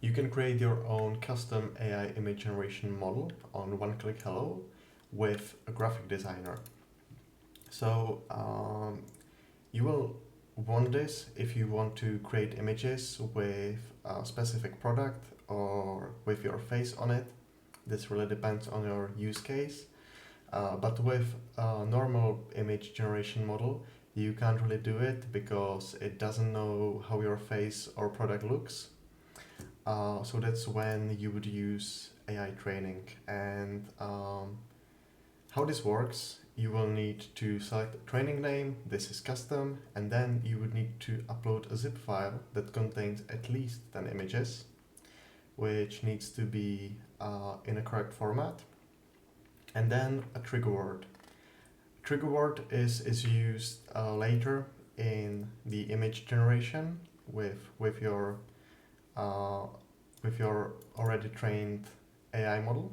You can create your own custom AI image generation model on OneClickHello with a graphic designer. So you will want this if you want to create images with a specific product or with your face on it. This really depends on your use case. But with a normal image generation model, you can't really do it because it doesn't know how your face or product looks. So that's when you would use AI training. And how this works, you will need to select a training name, this is custom, and then you would need to upload a zip file that contains at least 10 images, which needs to be in a correct format, and then a trigger word. Trigger word is used later in the image generation with your already trained AI model.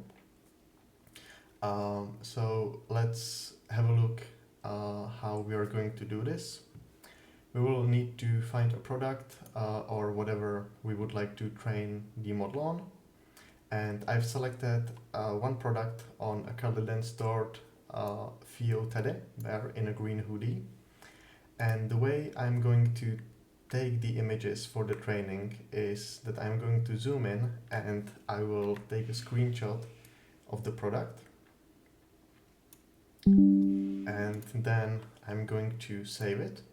So let's have a look how we are going to do this. We will need to find a product or whatever we would like to train the model on. And I've selected one product on a curly stored Theo teddy bear in a green hoodie. And the way I'm going to take the images for the training is that I'm going to zoom in and I will take a screenshot of the product. And then I'm going to save it.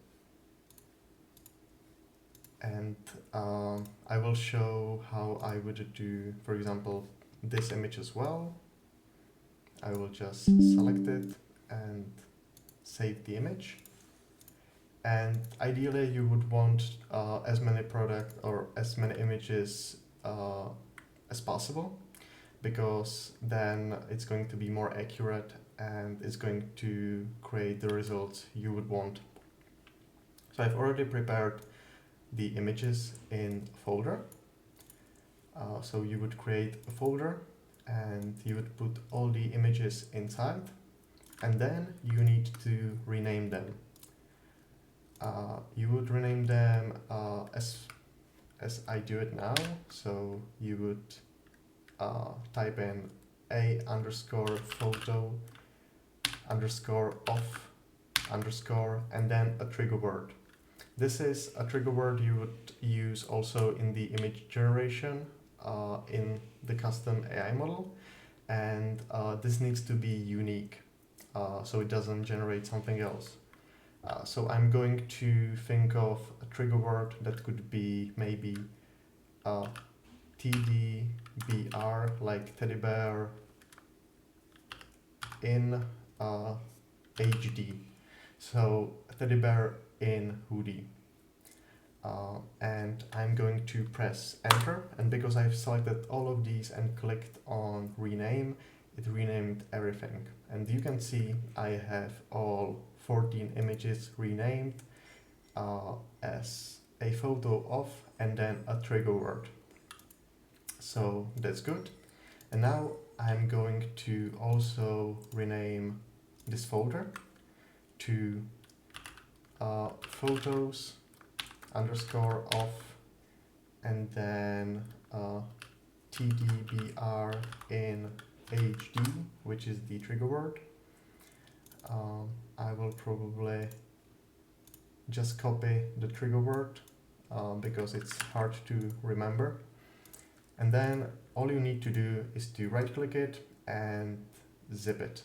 And I will show how I would do, for example, this image as well. I will just select it and save the image. And ideally you would want as many products or as many images as possible, because then it's going to be more accurate and it's going to create the results you would want. So I've already prepared the images in a folder. So you would create a folder and you would put all the images inside, and then you need to rename them. You would rename them as I do it now. So you would type in a_photo_off_ and then a trigger word. This is a trigger word you would use also in the image generation in the custom AI model, and this needs to be unique so it doesn't generate something else. So I'm going to think of a trigger word that could be maybe TDBR, like teddy bear in HD. So teddy bear in hoodie. And I'm going to press enter, and because I've selected all of these and clicked on rename, it renamed everything. And you can see I have all 14 images renamed as a photo of and then a trigger word. So that's good. And now I'm going to also rename this folder to photos_off and then TDBR in HD, which is the trigger word. I will probably just copy the trigger word because it's hard to remember. And then all you need to do is to right click it and zip it.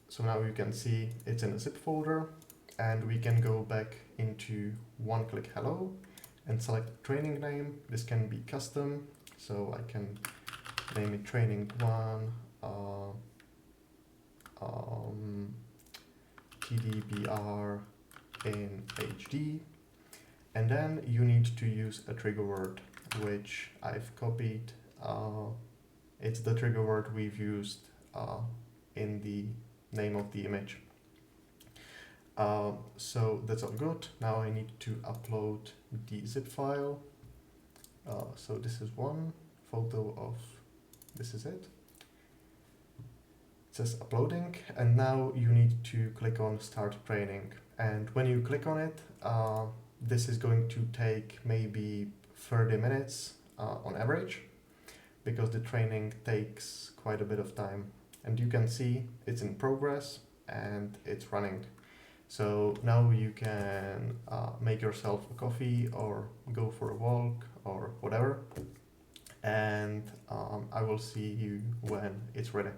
So now you can see it's in a zip folder, and we can go back into OneClickHello and select training name. This can be custom, so I can name it training 1 TDBR in HD. And then you need to use a trigger word, which I've copied. It's the trigger word we've used in the name of the image. So that's all good. Now I need to upload the zip file. So this is one photo of, this is it. It says uploading, and now you need to click on start training. And when you click on it, this is going to take maybe 30 minutes on average, because the training takes quite a bit of time. And you can see it's in progress and it's running. So now you can make yourself a coffee or go for a walk or whatever. And I will see you when it's ready.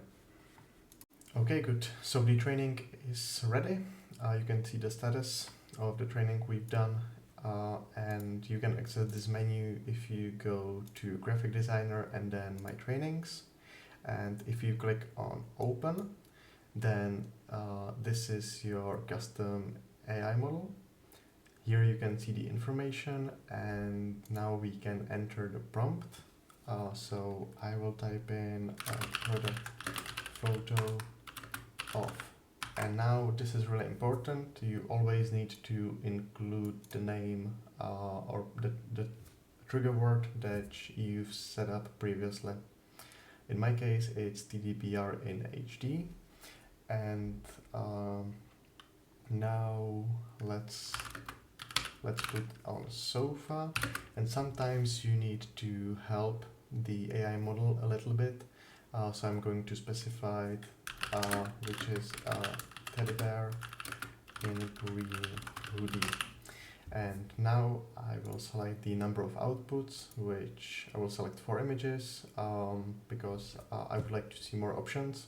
Okay, good. So the training is ready. You can see the status of the training we've done. And you can access this menu if you go to graphic designer and then my trainings. And if you click on open, then this is your custom AI model. Here you can see the information, and now we can enter the prompt. So I will type in product photo of. And now this is really important. You always need to include the name or the trigger word that you've set up previously. In my case, it's TDPR in HD. And now let's put on sofa. And sometimes you need to help the AI model a little bit. So I'm going to specify which is teddy bear in green hoodie. And now I will select the number of outputs, which I will select 4 images because I would like to see more options.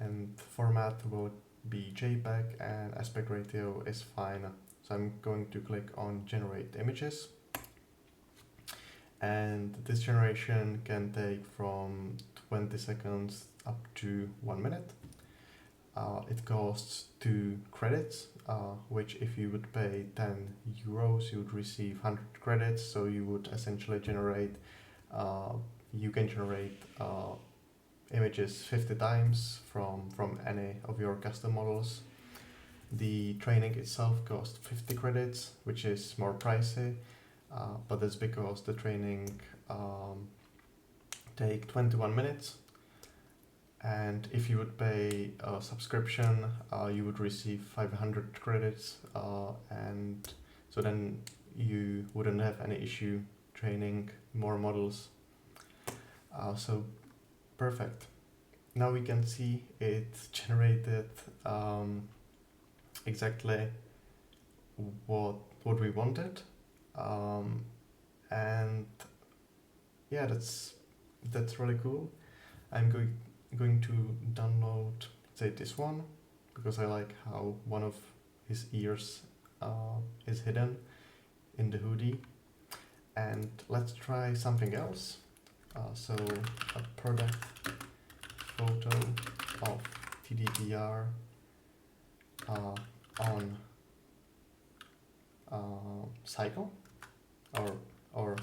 And format will be JPEG, and aspect ratio is fine. So I'm going to click on generate images. And this generation can take from 20 seconds up to 1 minute. It costs 2 credits, which if you would pay 10 euros, you would receive 100 credits. So you would essentially generate, you can generate images 50 times from any of your custom models. The training itself costs 50 credits, which is more pricey, but that's because the training take 21 minutes. And if you would pay a subscription, you would receive 500 credits, and so then you wouldn't have any issue training more models. So perfect. Now we can see it generated exactly what we wanted, and yeah, that's really cool. I'm going to download, say, this one, because I like how one of his ears is hidden in the hoodie. And let's try something else. So a product photo of TDPR on cycle or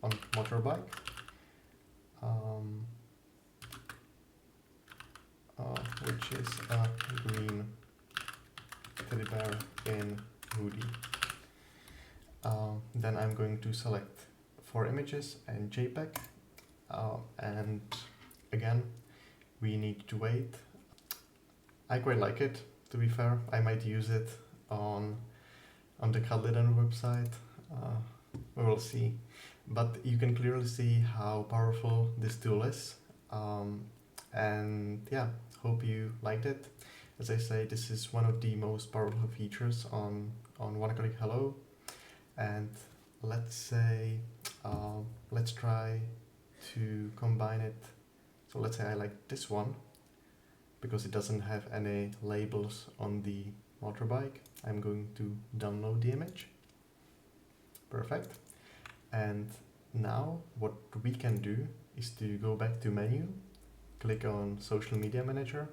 on motorbike. Which is a green teddy bear in hoodie. Then I'm going to select 4 images and JPEG, and again we need to wait. I quite like it, to be fair. I might use it on the Cuddly website. We will see. But you can clearly see how powerful this tool is. And yeah, hope you liked it. As I say, this is one of the most powerful features on OneClickHello. And let's say, let's try to combine it. So let's say I like this one, because it doesn't have any labels on the motorbike. I'm going to download the image. Perfect. And now what we can do is to go back to menu, click on social media manager,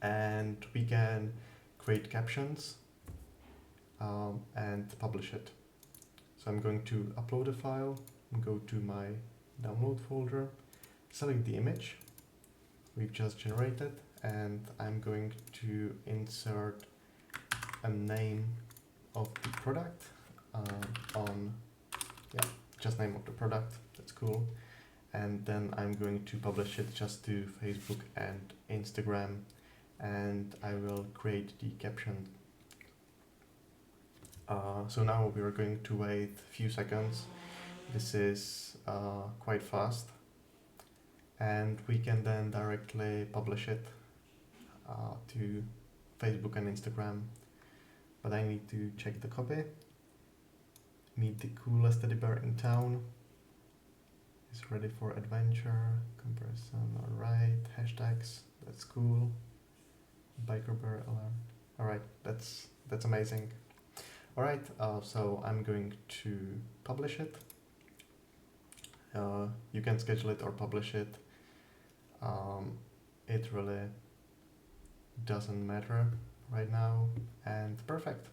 and we can create captions and publish it. So I'm going to upload a file, go to my download folder, select the image we've just generated, and I'm going to insert a name of the product just name of the product. That's cool. And then I'm going to publish it just to Facebook and Instagram, and I will create the caption. So now we are going to wait a few seconds. This is quite fast, and we can then directly publish it to Facebook and Instagram. But I need to check the copy. Meet the coolest teddy bear in town. Is ready for adventure. Comparison, alright. Hashtags, that's cool. Biker bear alarm. Alright, that's amazing. Alright, so I'm going to publish it. You can schedule it or publish it. It really doesn't matter right now, and perfect.